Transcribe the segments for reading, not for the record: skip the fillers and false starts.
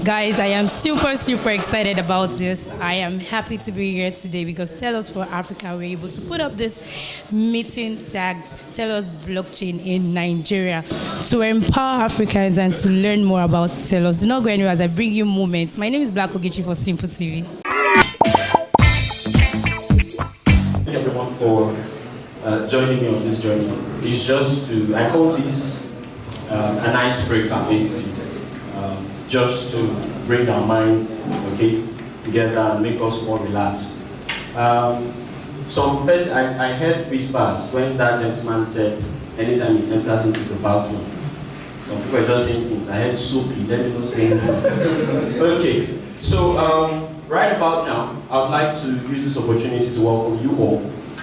Guys, I am super excited about this. I am happy to be here today because Telos for Africa were able to put up this meeting tagged Telos Blockchain in Nigeria to empower Africans and to learn more about Telos. Do not go anywhere as I bring you moments. My name is Black Ogechi for Simple TV. Thank you everyone for joining me on this journey. It's just to, I call this an icebreaker basically. Just to bring our minds, together and make us more relaxed. I heard whispers when that gentleman said, anytime he enters into the bathroom. Some people are just saying things. I heard soapy, let me not say anything. Okay, so right about now, I would like to use this opportunity to welcome you all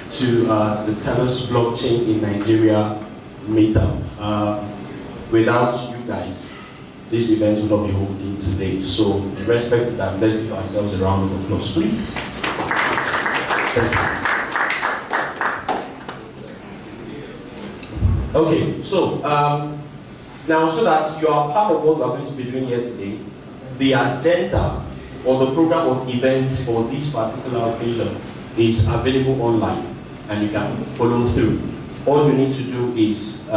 to the Telos Blockchain in Nigeria Meetup. Without you guys, this event will not be holding today. So, in respect to that, let's give ourselves a round of applause, please. Thank you. Okay, so now so that you are part of what we are going to be doing here today, the agenda or the program of events for this particular occasion is available online and you can follow through. All you need to do is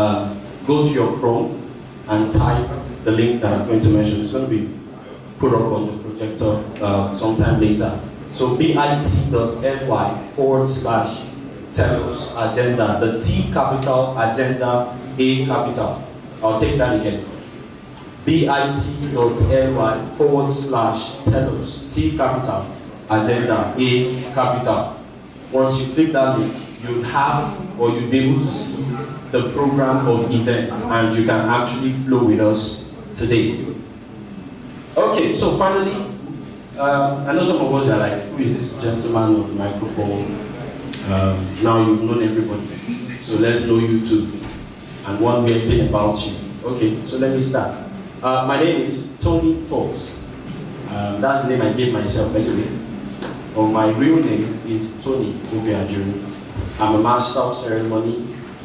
go to your Chrome and type the link that I'm going to mention. It's going to be put up on the projector sometime later. So bit.ly/Telos agenda, the T capital agenda, A capital. I'll take that again. bit.ly/Telos, T capital agenda, A capital. Once you click that link, you'll have or you'll be able to see the program of events and you can actually flow with us today. Okay, so finally, I know some of us are like, who is this gentleman on the microphone? Now you've known everybody, so let's know you too. And one weird thing about you. Okay, so let me start. My name is Tony Talks. That's the name I gave myself anyway. My real name is Tony Obiajuru. I'm a master of ceremony,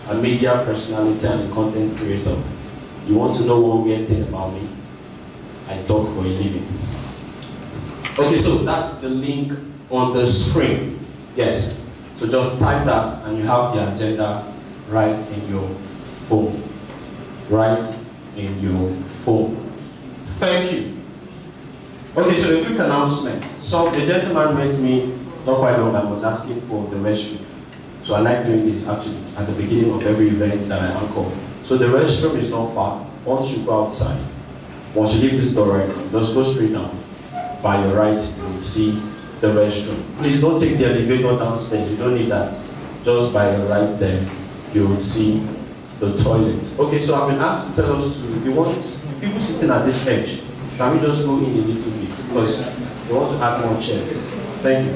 a media personality, and a content creator. You want to know one weird thing about me? I talk for a living. Okay, so that's the link on the screen. Yes, so just type that and you have the agenda right in your phone. Right in your phone. Thank you. Okay, so a quick announcement. So the gentleman met me not quite long and was asking for the restroom. So I like doing this actually at the beginning of every event that I anchor. So the restroom is not far. Once you go outside, once you leave this door right now, just go straight down. By your right, you will see the restroom. Please don't take the elevator downstairs, you don't need that. Just by your right there, you will see the toilet. Okay, so I've been asked to tell us to, you want people sitting at this edge, can we just go in a little bit? Because we want to add more chairs. Thank you.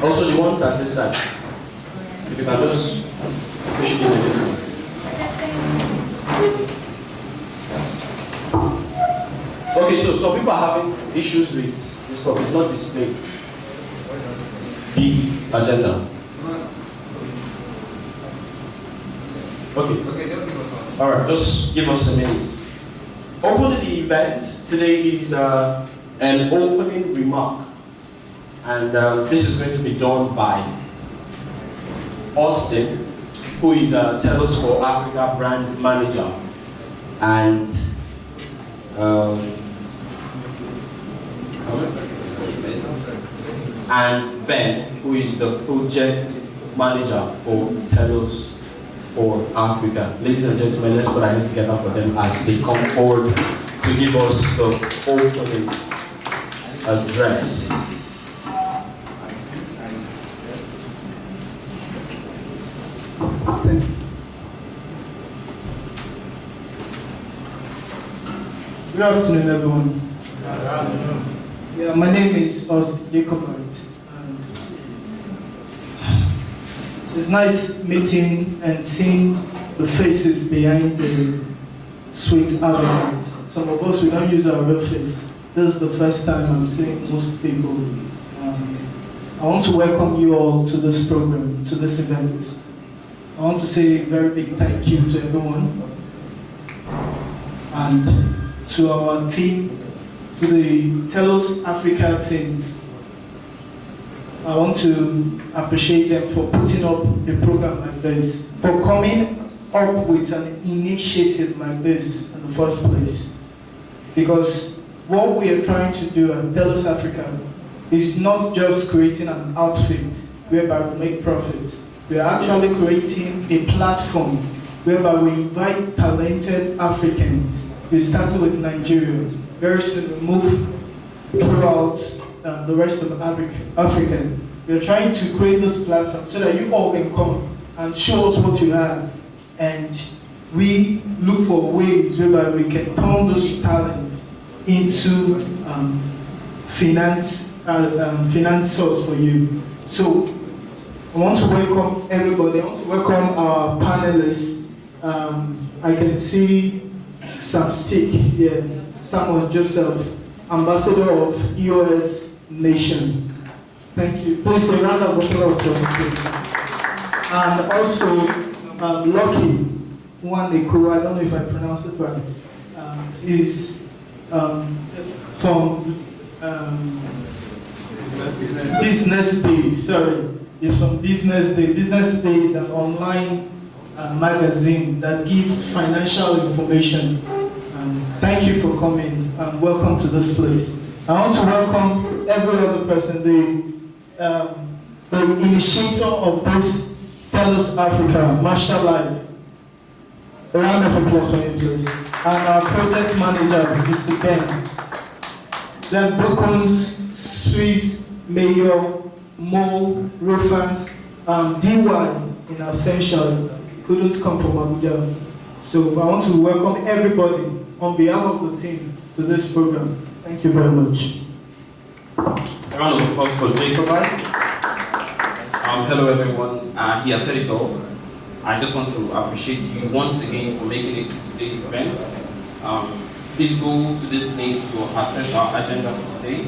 Also, the ones at this side, if you can just push it in a little bit. Okay, so some people are having issues with this stuff. It's not displayed. The agenda. Okay. All right, just give us a minute. Opening the event today is an opening remark. And this is going to be done by Austin, who is a Telos for Africa brand manager, and Ben, who is the project manager for Telos for Africa. Ladies and gentlemen, let's put our hands together for them as they come forward to give us the opening address. Good afternoon, everyone. Good afternoon. Yeah, my name is Austin Jacobite. It's nice meeting and seeing the faces behind the sweet avatars. Some of us, we don't use our real face. This is the first time I'm seeing most people. I want to welcome you all to this program, to this event. I want to say a very big thank you to everyone. And to our team to the Telos Africa team. I want to appreciate them for putting up a program like this, for coming up with an initiative like this in the first place. Because what we are trying to do at Telos Africa is not just creating an outfit whereby we make profits. We are actually creating a platform whereby we invite talented Africans. We started with Nigeria. Very soon we move throughout the rest of Africa. We are trying to create this platform so that you all can come and show us what you have. And we look for ways whereby we can turn those talents into finance source for you. So I want to welcome everybody. I want to welcome our panelists. I can see Sam Stick here, Samuel Joseph, Ambassador of EOS Nation. Thank you. Please a round of applause for him, please. And also Lucky Nwaneku, I don't know if I pronounced it right, is from Business Day. Sorry, it's from Business Day. Business Day is an online magazine that gives financial information. Thank you for coming and welcome to this place. I want to welcome every other person, the initiator of this Telos Africa, Mashallah. A round of applause for him, please. And our project manager, Mr. Ben. Then Brookens, Swiss, Mayor, Mo, Rofans, DY in absentia couldn't come from Abuja. So I want to welcome everybody on behalf of the team to this program. Thank you very much. A round of applause for Jacob. Hello everyone. He has said it all. I just want to appreciate you once again for making it to today's event. Please go to this link to access our agenda for today.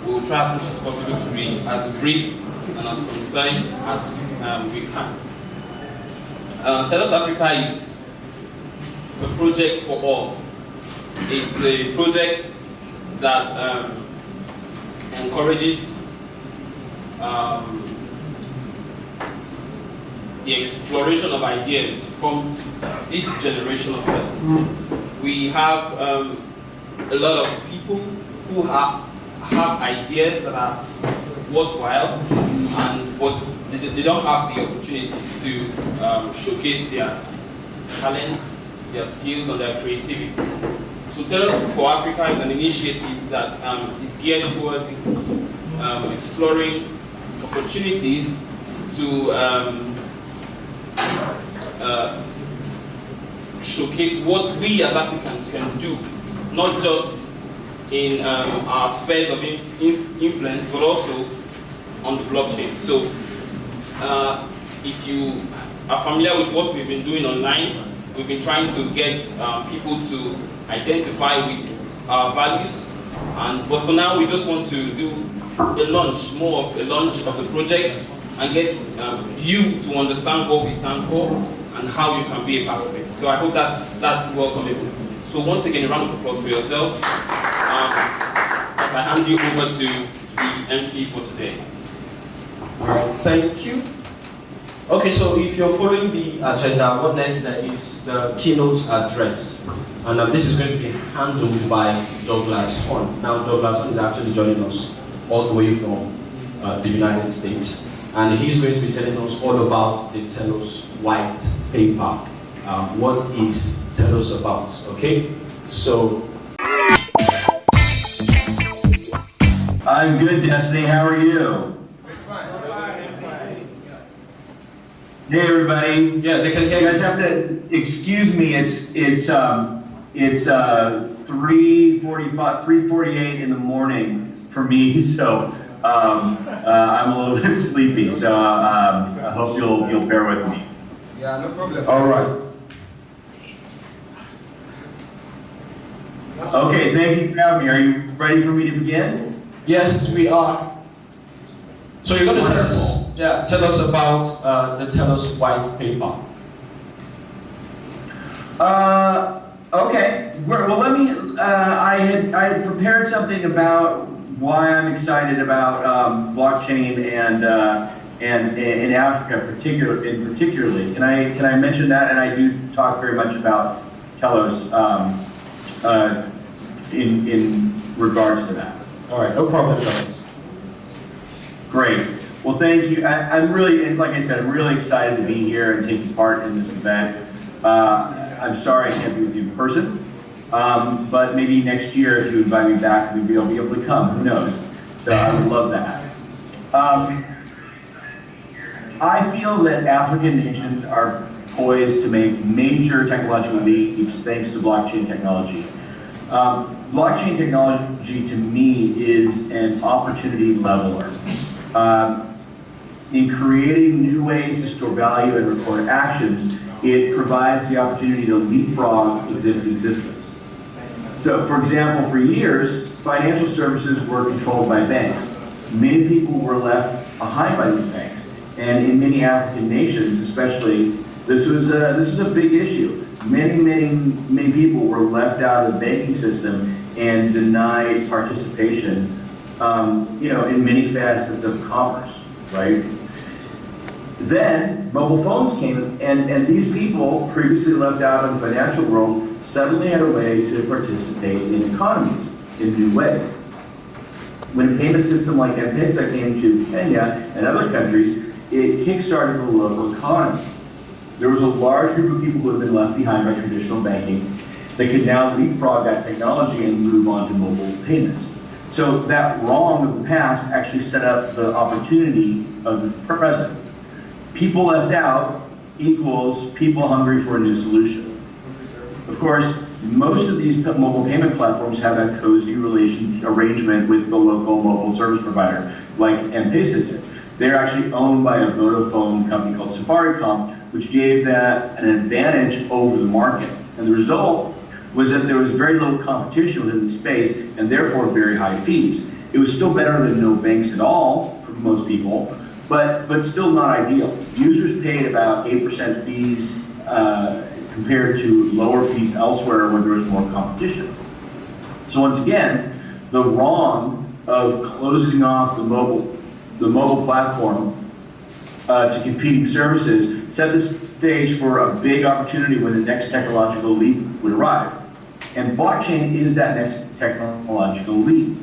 We'll try as much as possible to be as brief and as concise as we can. Telos Africa is a project for all. It's a project that encourages the exploration of ideas from this generation of persons. We have a lot of people who have ideas that are worthwhile, but they don't have the opportunity to showcase their talents, their skills, and their creativity. So Telos for Africa is an initiative that is geared towards exploring opportunities to showcase what we as Africans can do, not just in our spheres of influence, but also on the blockchain. So if you are familiar with what we've been doing online, we've been trying to get people to identify with our values, but for now we just want to do a launch, more of a launch of the project, and get you to understand what we stand for and how you can be a part of it. So I hope that's welcomable. So once again, a round of applause for yourselves as I hand you over to the MC for today. Thank you. Okay, so if you're following the agenda, what next is the keynote address. And this is going to be handled by Douglas Horn. Now, Douglas Horn is actually joining us all the way from the United States. And he's going to be telling us all about the Telos white paper. What is Telos about, okay? So. I'm good, Destiny. How are you? Hey, everybody. Yeah, they can hear you. Guys have to excuse me. It's 3:48 in the morning for me, so I'm a little bit sleepy. So I hope you'll bear with me. Yeah, no problem. All right. Okay, thank you for having me. Are you ready for me to begin? Yes, we are. So you're going to tell us about the Telos white paper. Okay. Well, let me. I I had prepared something about why I'm excited about blockchain and in Africa particularly. Can I mention that? And I do talk very much about Telos in regards to that. All right, no problem, Telos. Great. Well, thank you. I'm really, and like I said, I'm really excited to be here and taking part in this event. I'm sorry I can't be with you in person, but maybe next year if you invite me back, maybe I'll be able to come. Who knows? So I would love that. I feel that African nations are poised to make major technological leaps thanks to blockchain technology. Blockchain technology to me is an opportunity leveler. In creating new ways to store value and record actions, it provides the opportunity to leapfrog existing systems. So, for example, for years, financial services were controlled by banks. Many people were left behind by these banks. And in many African nations, especially, this was a big issue. Many people were left out of the banking system and denied participation, in many facets of commerce, right? Then mobile phones came, and these people previously left out of the financial world suddenly had a way to participate in economies in new ways. When a payment system like M-Pesa came to Kenya and other countries, it kickstarted the local economy. There was a large group of people who had been left behind by traditional banking that could now leapfrog that technology and move on to mobile payments. So that wrong of the past actually set up the opportunity of the present. People left out equals people hungry for a new solution. Of course, most of these mobile payment platforms have a cozy arrangement with the local mobile service provider, like M-Pesa did. They're actually owned by a Vodafone company called Safaricom, which gave that an advantage over the market. And the result was that there was very little competition within the space, and therefore very high fees. It was still better than no banks at all for most people, but still not ideal. Users paid about 8% fees compared to lower fees elsewhere where there was more competition. So once again, the wrong of closing off the mobile platform to competing services set the stage for a big opportunity when the next technological leap would arrive. And blockchain is that next technological leap.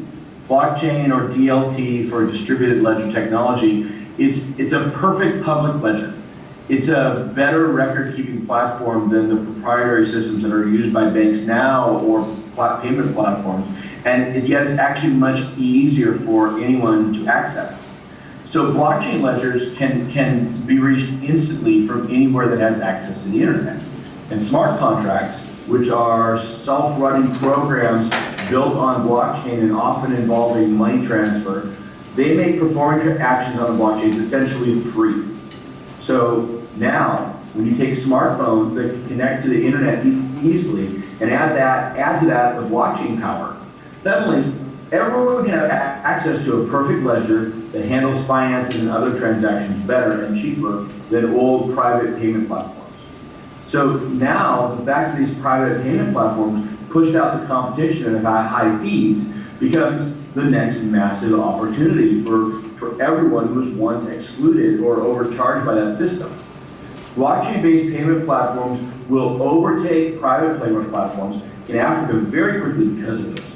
Blockchain, or DLT for distributed ledger technology, it's a perfect public ledger. It's a better record-keeping platform than the proprietary systems that are used by banks now or payment platforms. And yet it's actually much easier for anyone to access. So blockchain ledgers can be reached instantly from anywhere that has access to the internet. And smart contracts, which are self-running programs built on blockchain and often involving money transfer, they make performing actions on the blockchain essentially free. So now, when you take smartphones that can connect to the internet easily and add to that the blockchain power, suddenly everyone can have access to a perfect ledger that handles finances and other transactions better and cheaper than old private payment platforms. So now, the fact that these private payment platforms pushed out the competition and have high fees becomes the next massive opportunity for everyone who was once excluded or overcharged by that system. Blockchain-based payment platforms will overtake private payment platforms in Africa very quickly because of this.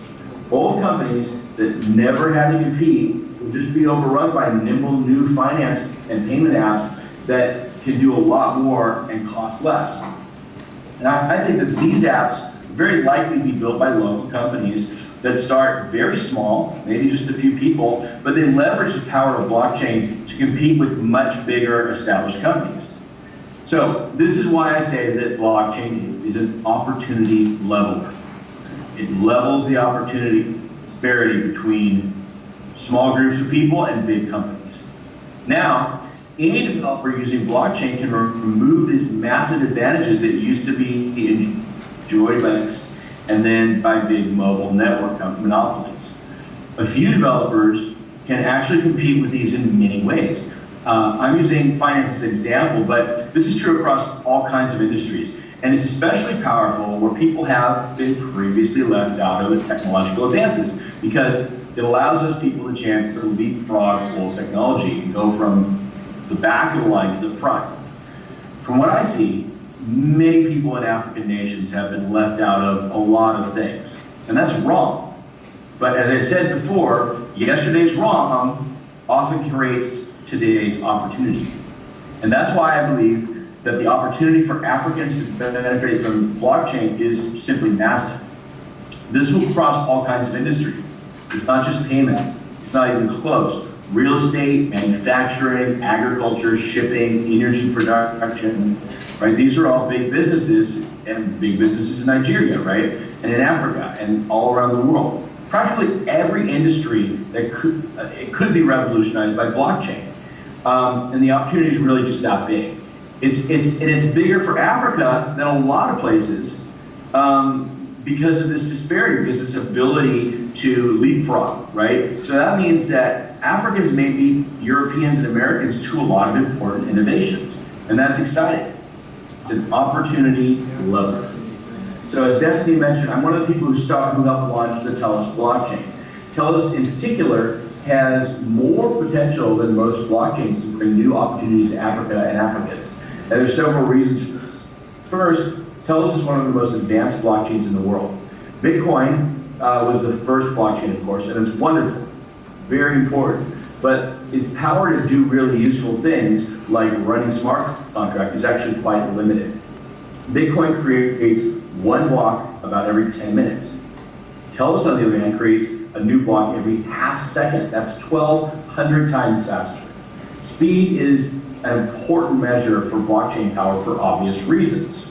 Old companies that never had to compete will just be overrun by nimble new finance and payment apps that can do a lot more and cost less. And I think that these apps very likely be built by local companies that start very small, maybe just a few people, but they leverage the power of blockchain to compete with much bigger established companies. So this is why I say that blockchain is an opportunity leveler. It levels the opportunity disparity between small groups of people and big companies. Now, any developer using blockchain can remove these massive advantages that used to be enjoyed by banks and then by big mobile network monopolies. A few developers can actually compete with these in many ways. I'm using finance as an example, but this is true across all kinds of industries. And it's especially powerful where people have been previously left out of the technological advances, because it allows those people the chance to leapfrog full technology and go from the back of the line to the front. From what I see, many people in African nations have been left out of a lot of things, and that's wrong. But as I said before, yesterday's wrong often creates today's opportunity. And that's why I believe that the opportunity for Africans to benefit from blockchain is simply massive. This will cross all kinds of industries. It's not just payments, it's not even close. Real estate, manufacturing, agriculture, shipping, energy production, right? These are all big businesses, and big businesses in Nigeria, right? And in Africa, and all around the world. Practically every industry that could be revolutionized by blockchain. And the opportunity is really just that big. It's bigger for Africa than a lot of places because of this disparity, because this ability to leapfrog, right? So that means that Africans may be Europeans and Americans to a lot of important innovations, and that's exciting. It's an opportunity lever. So as Destiny mentioned, I'm one of the people who helped launch the Telos blockchain. Telos in particular has more potential than most blockchains to bring new opportunities to Africa and Africans. And there's several reasons for this. First, Telos is one of the most advanced blockchains in the world. Bitcoin was the first blockchain, of course, and it's wonderful, very important. But its power to do really useful things, like running smart contracts, is actually quite limited. Bitcoin creates one block about every 10 minutes. Telos, on the other hand, creates a new block every half second. That's 1,200 times faster. Speed is an important measure for blockchain power for obvious reasons.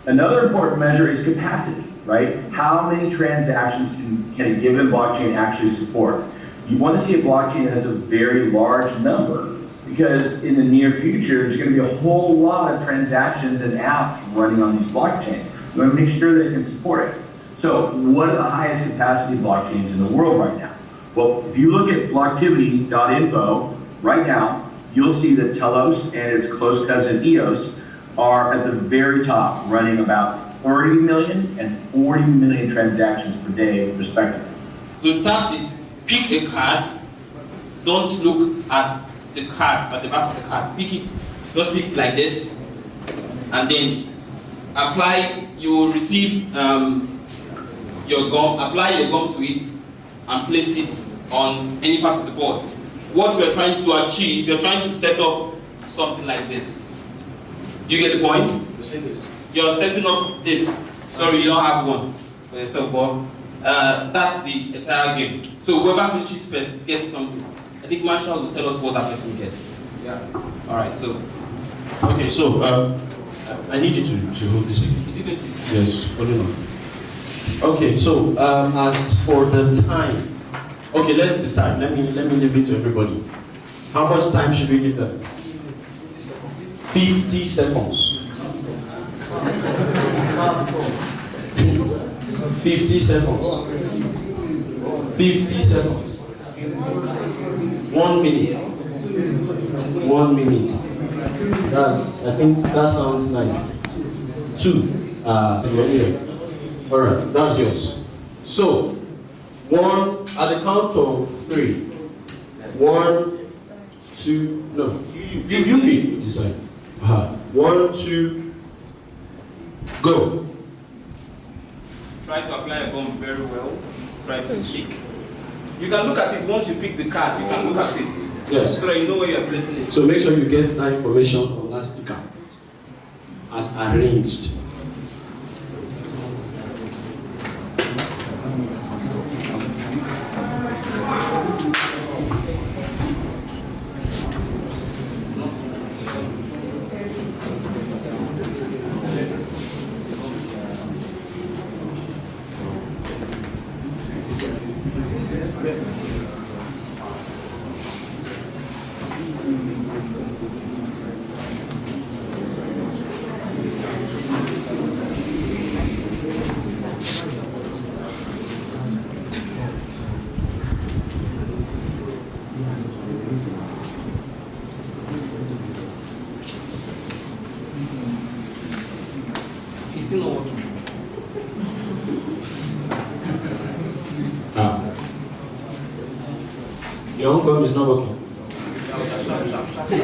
Another important measure is capacity, right? How many transactions can a given blockchain actually support? You want to see a blockchain that has a very large number, because in the near future, there's going to be a whole lot of transactions and apps running on these blockchains. You want to make sure that it can support it. So what are the highest capacity blockchains in the world right now? Well, if you look at blocktivity.info right now, you'll see that Telos and its close cousin EOS are at the very top, running about 30 million and 40 million transactions per day, respectively. The task is pick a card, don't look at the card, at the back of the card. Pick it, just pick it like this, and then apply, you will receive your gum, apply your gum to it, and place it on any part of the board. What we are trying to achieve, you're trying to set up something like this. Do you get the point? You're setting up this. Sorry, you don't have one. That's the entire game. So whoever finishes first gets something. I think Marshall will tell us what that person gets. Yeah. All right. So. Okay. So I need you to hold this again. Is it going to? Yes. Hold on. Okay. So as for the time, okay, let's decide. Let me leave it to everybody. How much time should we give them? 50 seconds. 50 seconds. 50 seconds. 1 minute. 1 minute. I think that sounds nice. 2. All right, that's yours. So, at the count of 3. 1, 2. No, you pick. You decide. 1, 2. Go. Try to apply a gum very well. Try to stick. You can look at it once you pick the card. You can look at it. Yes. So that you know where you are placing it. So make sure you get that information on that sticker as arranged. still not working. Your own phone is not working.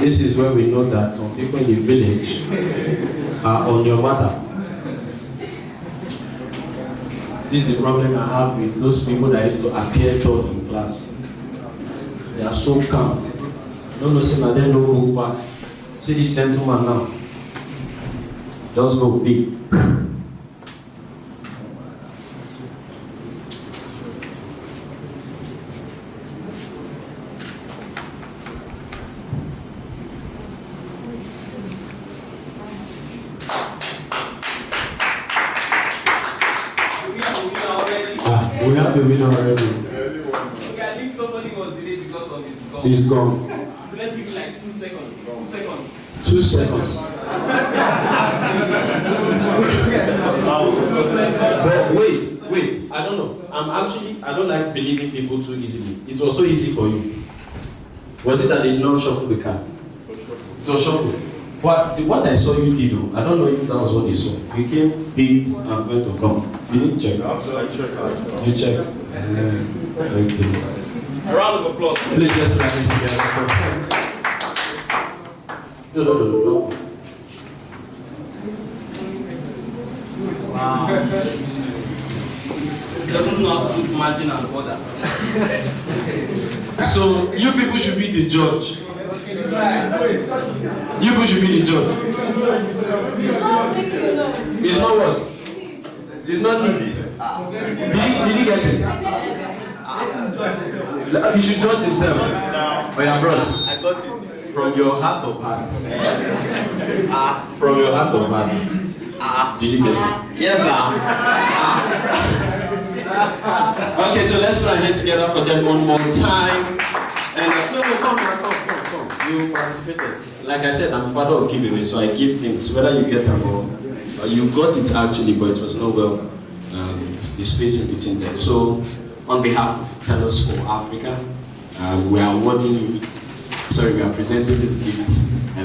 This is where we know that some people in the village are on your matter. This is the problem I have with those people that used to appear tall in class. They are so calm. Don't know, say, but they don't move fast. See this gentleman now. Just go big. We have the winner already. Okay, I think somebody was delayed because of his goal. He's gone. So let's give him like 2 seconds. 2 seconds. 2 seconds. But wait, I don't know. I don't like believing people too easily. It was so easy for you. Was it that they did not shuffle the card? It was shuffled. What I saw you did, I don't know if that was what they saw. You came, picked, and went to come. You didn't check. You checked. Okay. A round of applause. Please just like this together. No. Wow. He doesn't know how to put margin and border. So you people should be the judge. You people should be the judge. It's not what? It's not me. Did he get it? He should judge himself. Oh yeah, bros. I got it. From your heart of hearts. From your heart of hearts. Did you get it? Yes, Okay, so let's put our hands together for them one more time. And no, come. You participated. Like I said, I'm a father of giveaway, so I give things. Whether you get them or you got it actually, but it was not well the space in between there. So, on behalf of Telos for Africa, we are awarding you. Sorry, we are presenting this gift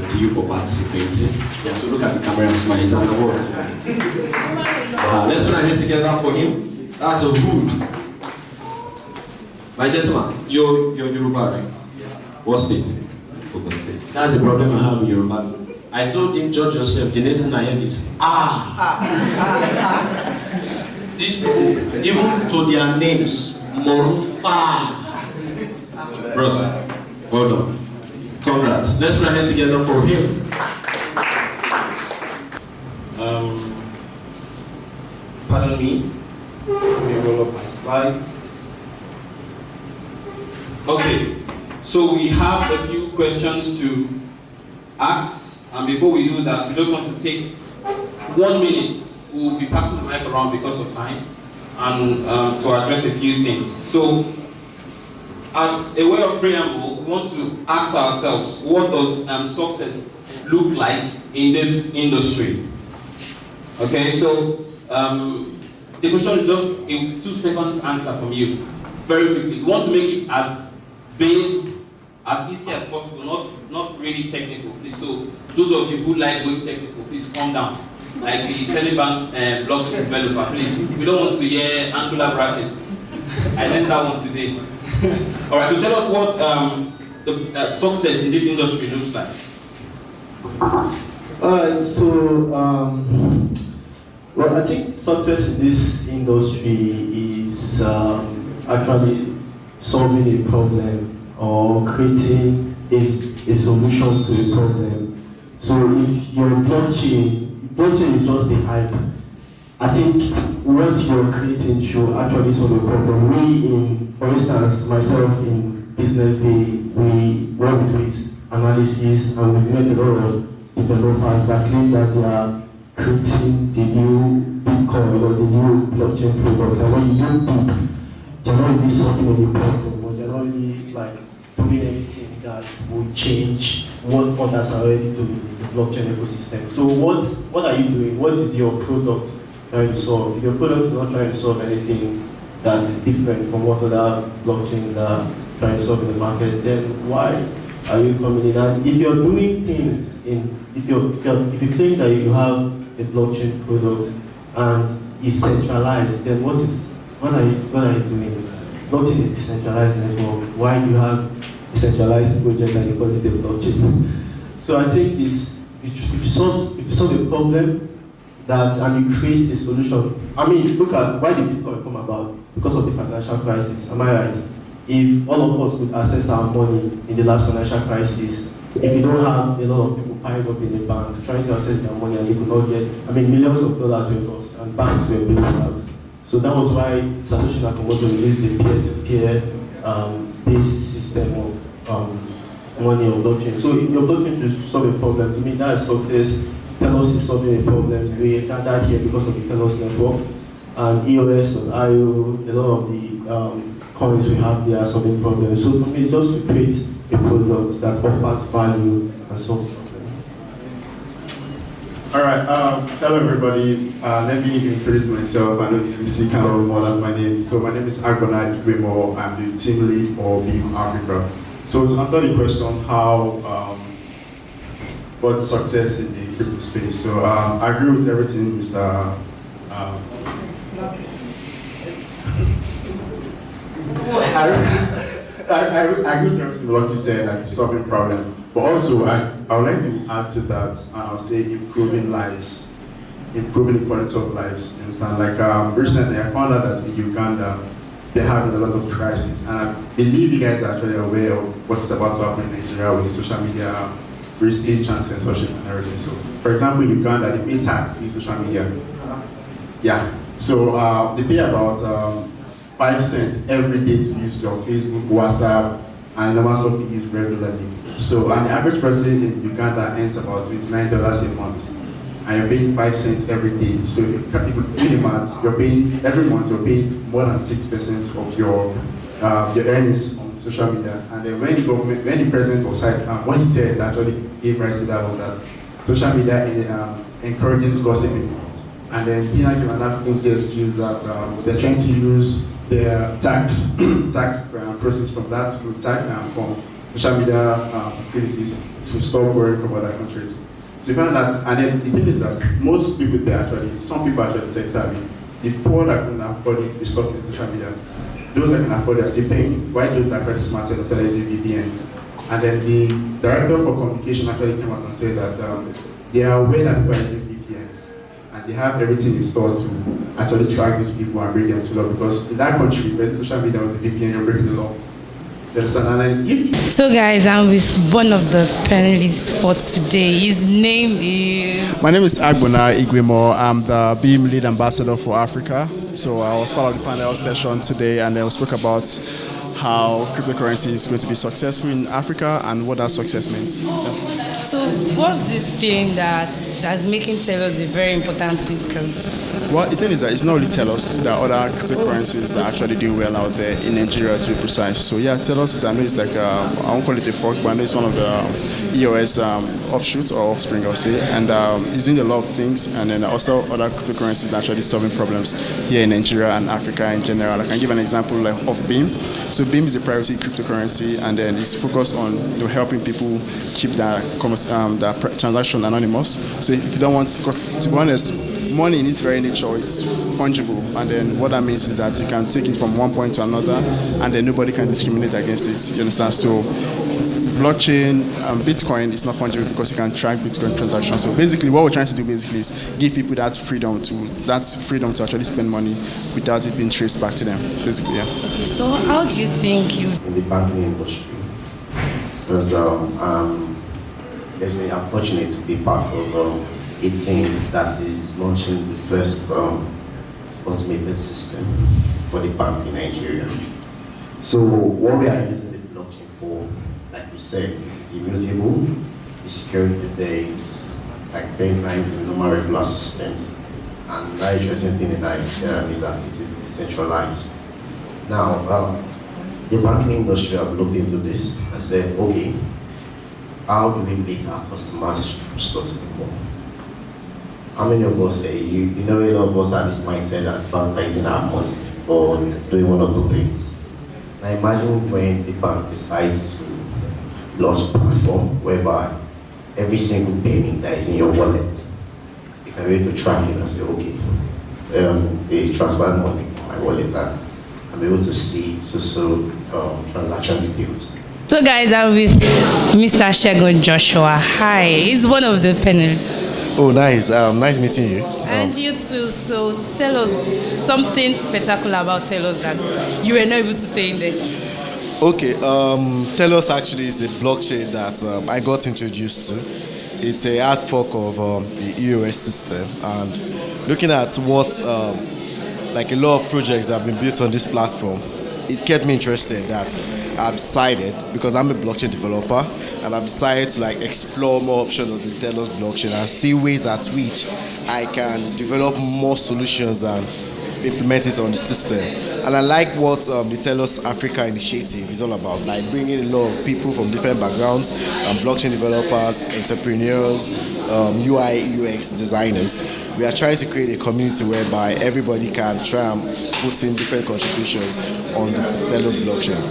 to you for participating. Yeah, so look at the camera and smile. It's an award. Let's put our hands together for him. That's a hood. My gentleman, you're Yoruba, right? What state? That's the problem I have with Yoruba. I told him, judge yourself. The next thing I heard is, These people, even to their names, Morufa. Bros, well done. Congrats. Let's put our hands together for him. Pardon me. Let me roll up my slides. Okay, so we have a few questions to ask, and before we do that, we just want to take 1 minute. We'll be passing the mic around because of time, and to address a few things. So, as a way of preamble, we want to ask ourselves, what does success look like in this industry? Okay, so the question is just a 2 seconds answer from you, very quickly. We want to make it as easy as possible, not really technical. Please. So those of you who like going technical, please calm down. Like the Telebank blockchain developer, please. We don't want to hear angular brackets. I learned that one today. All right, so tell us what the success in this industry looks like. Alright, so well, I think success in this industry is actually solving a problem or creating a solution to a problem. So if your blockchain is just the hype, I think what you're creating should actually solve a problem. For instance, myself in business day, what we do is analysis, and we've met a lot of developers that claim that they are creating the new Bitcoin or the new blockchain product. And when you do deep, they're not really solving any problem, or they're not really like doing anything that will change what others are already doing in the blockchain ecosystem. So what are you doing? What is your product trying to solve? If your product is not trying to solve anything that is different from what other blockchains are trying to solve in the market, then why are you coming in? And if you're doing things if you claim that you have a blockchain product and is centralized, then what are you doing? Blockchain is decentralized network. Why do you have decentralized project and you call it a blockchain? So I think if you solve a problem and you create a solution. I mean, look at why did Bitcoin come about? Because of the financial crisis. Am I right? If all of us could access our money in the last financial crisis, if you don't have a lot of people piled up in the bank trying to access their money and they could not get, millions of dollars were lost and banks were bailing out. So that was why Satoshi Nakamoto released the peer-to-peer based system of money or blockchain. So if your blockchain should solve a problem, to me that is success. Telos is solving a problem. We gathered here because of the Telos network. And EOS and IO, a lot of the coins we have there are solving problems. So for me, just to create a product that offers value and solves problems. All right, hello everybody. Let me introduce myself. I know you see kind of more than my name. So my name is Agbona Igwemo. I'm the team lead for Beam Africa. So to answer the question, how what success in the crypto space. So I agree with everything Mr. I agree with everything what you said, like solving problem. But also, I would like to add to that, and I'll say improving lives, improving the quality of lives. You understand? Like recently, I found out that in Uganda, they're having a lot of crises, and I believe you guys are actually aware of what's about to happen in Nigeria with social media, free speech and censorship and everything. So, for example, in Uganda, they pay tax in social media. Yeah. So they pay about 5 cents every day to use your Facebook, WhatsApp, and normal stuff you use regularly. So an average person in Uganda earns about $29 a month, and you're paying 5 cents every day. So if you do the math, you're paying every month. You're paying more than 6% of your earnings on social media. And then when the president was when he said actually gave rise to that social media encourages gossiping. And then Tina Giovanna thinks the excuse that they're trying to use their tax process from that from social media activities to stop borrowing from other countries. So you find that, and then the thing is that most people there some people actually tech savvy. The poor that can afford it, they stop in social media. Those that can afford it are still paying. Why those that are quite smarter instead of using VPNs? And then the director for communication actually came out and said that they are aware that people are using VPNs. And they have everything installed to actually track these people and bring them to law, because in that country, when social media with the VPN, you're breaking the law. You understand? So guys, I'm with one of the panelists for today. His name is... My name is Agbona Igwemo. I'm the Beam Lead Ambassador for Africa. So I was part of the panel session today, and we spoke about how cryptocurrency is going to be successful in Africa and what that success means. Yeah. So what's this thing that's making Telos a very important thing? Because well, the thing is that it's not really Telos. There are other cryptocurrencies that are actually doing well out there in Nigeria, to be precise. So yeah, Telos is, I know it's like, I won't call it a fork, but I know it's one of the EOS offshoots or offspring, I'll say. And it's doing a lot of things. And then also other cryptocurrencies that are actually solving problems here in Nigeria and Africa in general. I can give an example of Beam. So Beam is a privacy cryptocurrency, and then it's focused on helping people keep their transaction anonymous. So if you don't want, because to be honest, money in its very nature is fungible, and then what that means is that you can take it from one point to another, and then nobody can discriminate against it. You understand? So blockchain, Bitcoin is not fungible because you can track Bitcoin transactions. So basically, what we're trying to do is give people that freedom to actually spend money without it being traced back to them. Basically, yeah. Okay, so how do you think in the banking industry? Because there's the unfortunate to be part of a team that is launching the first automated system for the bank in Nigeria. So what we are using the blockchain for, like you said, it is immutable. The security there is like 10 times the normal regular systems. And the very interesting thing in that is that it is decentralized. Now, the banking industry have looked into this and said, okay, how do we make our customers sustainable? How many of us say, you know, a lot of us have this mindset that banks are using our money for doing one or two things. Now imagine when the bank decides to launch a platform whereby every single penny that is in your wallet, you can be able to track it and say, okay, a transparent money from my wallet, and I'm able to see transaction details. So guys, I'm with Mr. Shegun Joshua. Hi, he's one of the panelists. Oh, nice. Nice meeting you. And you too. So tell us something spectacular about Telos that you were not able to say in there. Okay. Telos actually is a blockchain that I got introduced to. It's a hard fork of the EOS system, and looking at what like a lot of projects that have been built on this platform, it kept me interested. That I decided, because I'm a blockchain developer, and I've decided to like explore more options of the Telos blockchain and see ways at which I can develop more solutions and implement it on the system. And I like what the Telos Africa initiative is all about, like bringing a lot of people from different backgrounds, blockchain developers, entrepreneurs, UI, UX designers. We are trying to create a community whereby everybody can try and put in different contributions on the Telos blockchain.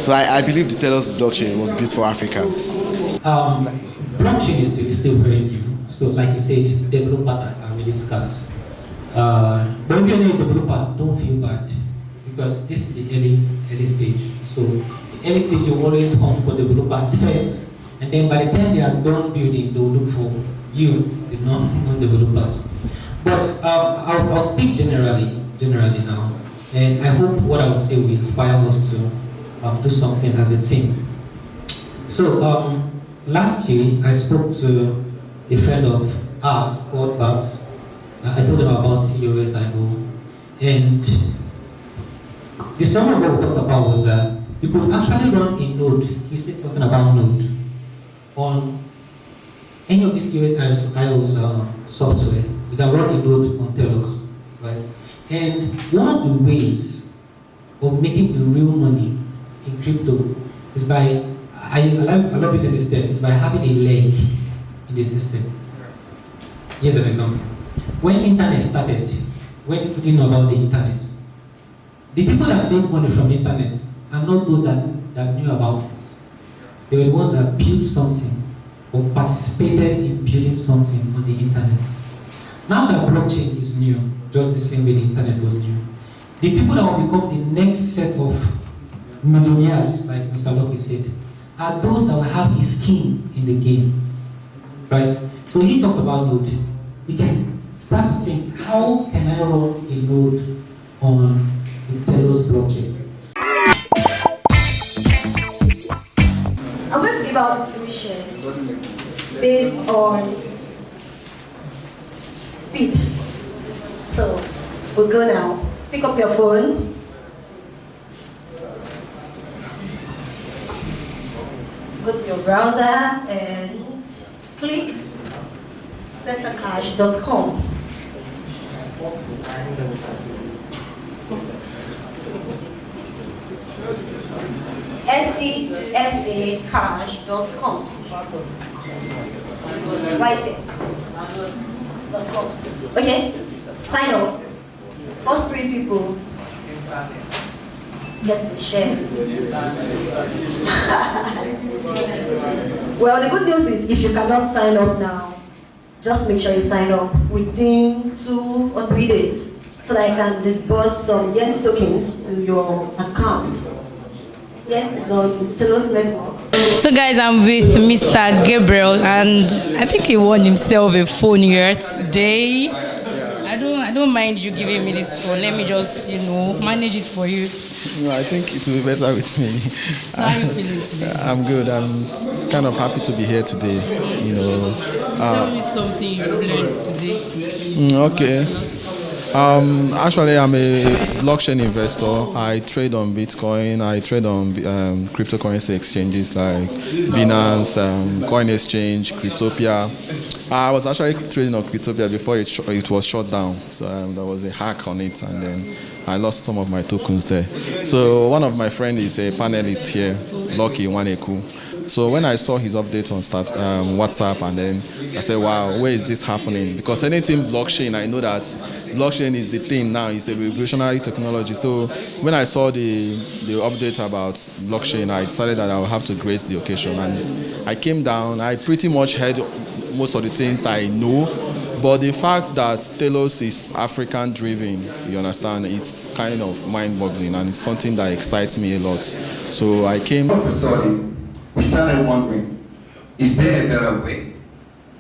So I believe the Telos blockchain was built for Africans. Blockchain is still very new. So like you said, developers are really scarce. But if you're a developer, don't feel bad, because this is the early stage. So the early stage, you always hunt for developers first, and then by the time they are done building, they will look for you, the non-developers. But I'll speak generally now, and I hope what I will say will inspire us to do something as a team. So last year, I spoke to a friend of ours called Babs. I told him about EOS I go, and the summary of what we talked about was that you could actually run a node. He said something about node on any of these iOS software. You can run a node on Telos, right? And one of the ways of making the real money in crypto is by I love using this term. It's by having a leg in the system. Here's an example. When internet started, when people didn't know about the internet, the people that made money from the internet are not those that knew about it. They were the ones that built something or participated in building something on the internet. Now that blockchain is new, just the same way the internet was new, the people that will become the next set of millionaires, like Mr. Locke said, are those that will have a skin in the game. Right? So he talked about node. We can start to think, how can I run a node on the Telos blockchain? I'm going to give out solutions based on speed. So we'll go now. Pick up your phones. Go to your browser and click sesacash.com. sesacash.com. Write it. Okay, sign up. First 3 people get the shares. Well, the good news is if you cannot sign up now, just make sure you sign up within 2 or 3 days so that I can disburse some Yen tokens to your account. Yen is on Telos network. So guys, I'm with Mr. Gabriel, and I think he won himself a phone here today. I don't mind you giving me this phone. Let me just, manage it for you. No, I think it will be better with me. So how are you feeling today? I'm good. I'm kind of happy to be here today. Tell me something you learned today. Okay. Actually, I'm a blockchain investor. I trade on Bitcoin. I trade on cryptocurrency exchanges like Binance, Coin Exchange, Cryptopia. I was actually trading on Cryptopia before it was shut down. So there was a hack on it, and then I lost some of my tokens there. So one of my friends is a panelist here, Lucky Waneku. So when I saw his update on WhatsApp, and then I said, wow, where is this happening? Because anything blockchain, I know that blockchain is the thing now. It's a revolutionary technology. So when I saw the update about blockchain, I decided that I would have to grace the occasion. And I came down. I pretty much heard most of the things I know, But the fact that Telos is African driven, you understand, it's kind of mind-boggling, and it's something that excites me a lot. So I came. All of a sudden, we started wondering, is there a better way,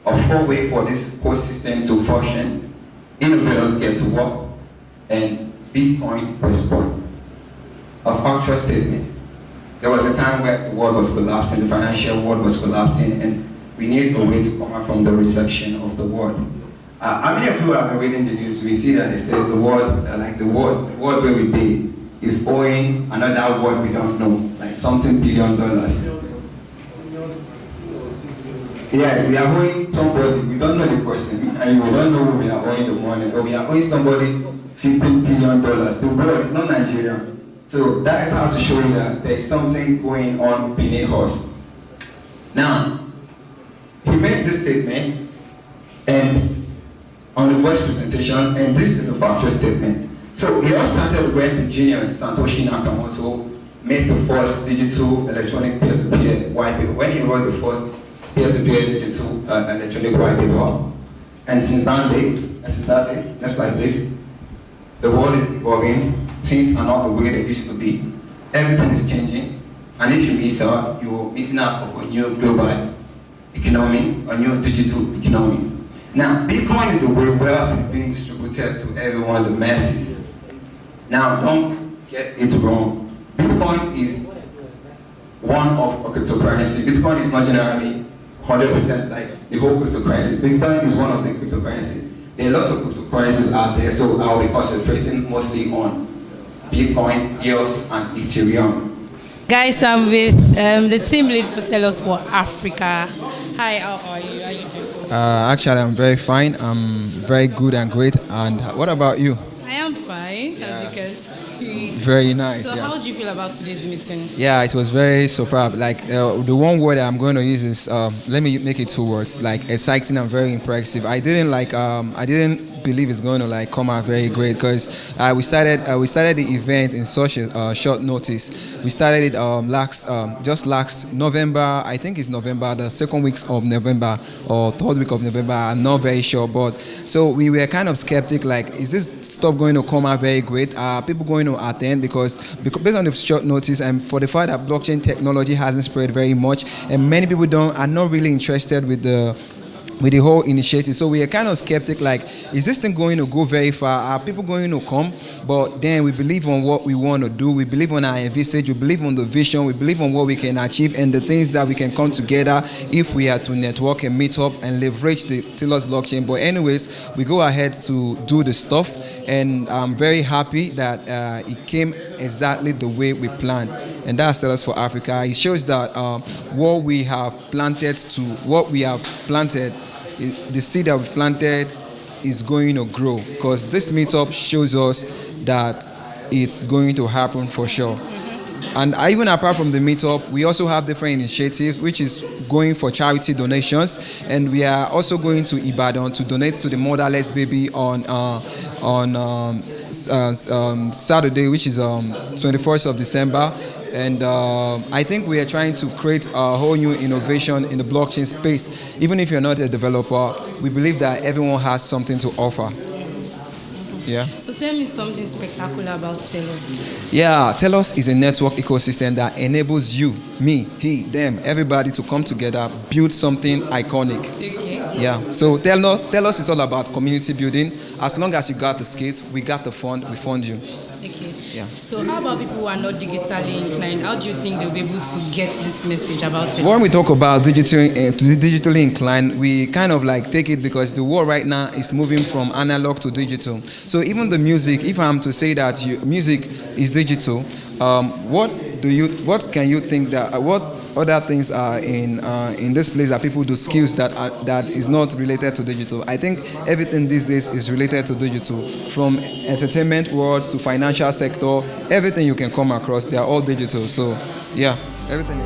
a full way for this whole system to function? Innovators get to work, and Bitcoin was born. A factual statement. There was a time where the world was collapsing, the financial world was collapsing, and we need a way to come out from the recession of the world. How many of you have been reading the news? We see that they say the world, the world where we be, is owing another world we don't know, like something $1 billion. Yeah, we are owing somebody, we don't know the person, and we don't know who we are owing the money, but we are owing somebody $15 billion. The world is not Nigeria. So that is how to show you that there is something going on beneath us. Now, he made this statement and on the voice presentation, and this is a factual statement. So it all started when the genius Satoshi Nakamoto made the first digital electronic peer-to-peer white paper, when he wrote the first peer-to-peer digital electronic white paper. And since that day, just like this, the world is evolving. Things are not the way they used to be. Everything is changing. And if you miss out, you're missing out of a new global economy, a new digital economy. Now, Bitcoin is the way wealth is being distributed to everyone, the masses. Now, don't get it wrong. Bitcoin is one of a cryptocurrency. Bitcoin is not generally 100% like the whole cryptocurrency. Bitcoin is one of the cryptocurrencies. There are lots of cryptocurrencies out there, so I'll be concentrating mostly on Bitcoin, EOS, and Ethereum. Guys, I'm with the team lead for Telos for Africa. Hi, how are you? How are you doing? Actually, I'm very fine. I'm very good and great. And what about you? I am fine, as you can see. Very nice. So, yeah. how did you feel about today's meeting? Yeah, it was very superb. Like the one word that I'm going to use is let me make it 2 words. Like exciting and very impressive. I didn't believe it's going to like come out very great because we started the event in such a short notice. We started it just last November. I think it's November, the 2nd week of November or 3rd week of November. I'm not very sure, but so we were kind of skeptic. Like, is this stuff going to come out very great? Are people going to attend? Because based on the short notice and for the fact that blockchain technology hasn't spread very much, and many people are not really interested with the whole initiative. So we are kind of skeptic, like, is this thing going to go very far? Are people going to come? But then we believe on what we want to do. We believe on our envisage. We believe on the vision. We believe on what we can achieve and the things that we can come together if we are to network and meet up and leverage the Telos blockchain. But anyways, we go ahead to do the stuff, and I'm very happy that it came exactly the way we planned. And that's Telos for Africa. It shows that what we have planted, the seed that we planted is going to grow, because this meetup shows us that it's going to happen for sure. And even apart from the meetup, we also have different initiatives, which is going for charity donations, and we are also going to Ibadan to donate to the motherless baby on Saturday, which is 21st of December. And I think we are trying to create a whole new innovation in the blockchain space. Even if you're not a developer, we believe that everyone has something to offer. Yeah. So tell me something spectacular about Telos. Yeah, Telos is a network ecosystem that enables you, me, he, them, everybody to come together, build something iconic. Okay. Yeah. So Telos is all about community building. As long as you got the skills, we got the fund, we fund you. Okay. Yeah. So how about people who are not digitally inclined? How do you think they'll be able to get this message about Telos? When we talk about digitally inclined, we kind of like take it because the world right now is moving from analog to digital. So even the music, if I'm to say that music is digital, what can you think that what other things are in this place that people do, skills that is not related to digital? I think everything these days is related to digital, from entertainment world to financial sector. Everything you can come across, they are all digital. So yeah, everything.